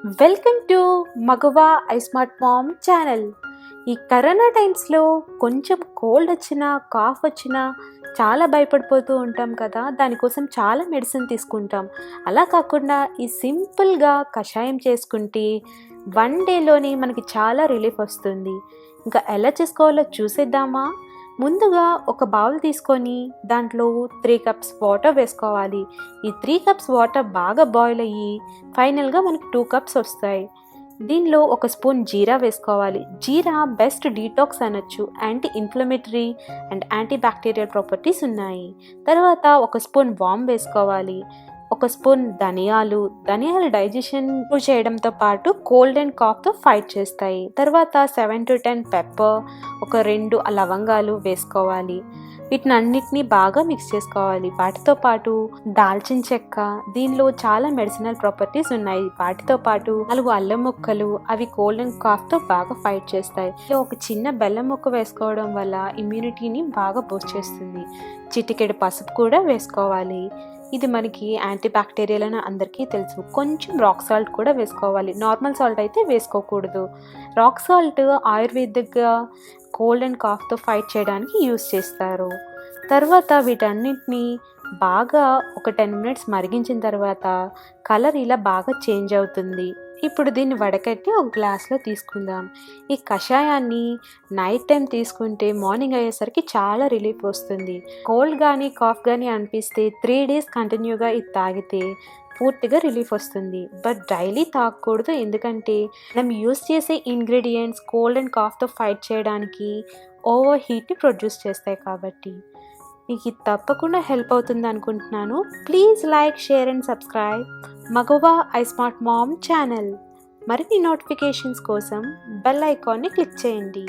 Welcome to మగవా I smart mom channel. ఈ corona టైమ్స్లో కొంచెం కోల్డ్ వచ్చినా కాఫ్ వచ్చినా చాలా భయపడిపోతూ ఉంటాం కదా. దానికోసం చాలా మెడిసిన్ తీసుకుంటాం. అలా కాకుండా ఈ సింపుల్గా కషాయం చేసుకుంటే 1 డేలోనే మనకి చాలా రిలీఫ్ వస్తుంది. ఇంకా ఎలా చేసుకోవాలో చూసేద్దామా? ముందుగా ఒక బౌల్ తీసుకొని దాంట్లో 3 కప్స్ వాటర్ వేసుకోవాలి. ఈ 3 కప్స్ వాటర్ బాగా బాయిల్ అయ్యి ఫైనల్గా మనకి 2 కప్స్ వస్తాయి. దీనిలో ఒక స్పూన్ జీరా వేసుకోవాలి. జీరా బెస్ట్ డీటాక్స్ అనొచ్చు. Anti inflammatory and anti bacterial properties ఉన్నాయి. తర్వాత ఒక స్పూన్ వామ్ వేసుకోవాలి. ఒక స్పూన్ ధనియాలు డైజెషన్ ఇంప్రూవ్ చేయడంతో పాటు కోల్డ్ అండ్ కాఫ్తో ఫైట్ చేస్తాయి. తర్వాత 7 to 10 పెప్పర్, ఒక 2 లవంగాలు వేసుకోవాలి. వీటిని అన్నిటినీ బాగా మిక్స్ చేసుకోవాలి. వాటితో పాటు దాల్చిన చెక్క, దీనిలో చాలా మెడిసినల్ ప్రాపర్టీస్ ఉన్నాయి. వాటితో పాటు 4 అల్లం ముక్కలు, అవి కోల్డ్ అండ్ కాఫ్తో బాగా ఫైట్ చేస్తాయి. ఒక చిన్న బెల్లం ముక్క వేసుకోవడం వల్ల ఇమ్యూనిటీని బాగా బూస్ట్ చేస్తుంది. చిటికెడు పసుపు కూడా వేసుకోవాలి. ఇది మనకి యాంటీ బ్యాక్టీరియల్ అని అందరికీ తెలుసు. కొంచెం రాక్ సాల్ట్ కూడా వేసుకోవాలి. నార్మల్ సాల్ట్ అయితే వేసుకోకూడదు. రాక్ సాల్ట్ ఆయుర్వేదిక్గా కోల్డ్ అండ్ కాఫ్తో ఫైట్ చేయడానికి యూస్ చేస్తారు. తర్వాత వీటన్నిటిని బాగా ఒక 10 మినిట్స్ మరిగించిన తర్వాత కలర్ ఇలా బాగా చేంజ్ అవుతుంది. ఇప్పుడు దీన్ని వడకట్టి ఒక గ్లాస్లో తీసుకుందాం. ఈ కషాయాన్ని నైట్ టైం తీసుకుంటే మార్నింగ్ అయ్యేసరికి చాలా రిలీఫ్ వస్తుంది. కోల్డ్ కానీ కాఫ్ కానీ అనిపిస్తే 3 డేస్ కంటిన్యూగా ఇది తాగితే పూర్తిగా రిలీఫ్ వస్తుంది. బట్ డైలీ తాగకూడదు, ఎందుకంటే మనం యూస్ చేసే ఇంగ్రీడియంట్స్ కోల్డ్ అండ్ కాఫ్తో ఫైట్ చేయడానికి ఓవర్ హీట్ని ప్రొడ్యూస్ చేస్తాయి. కాబట్టి మీకు ఇది తప్పకుండా హెల్ప్ అవుతుంది అనుకుంటున్నాను. Please like, share and subscribe మగవా ఐ స్మార్ట్ మామ్ ఛానల్. మరిన్ని నోటిఫికేషన్స్ కోసం బెల్ ఐకాన్ని క్లిక్ చేయండి.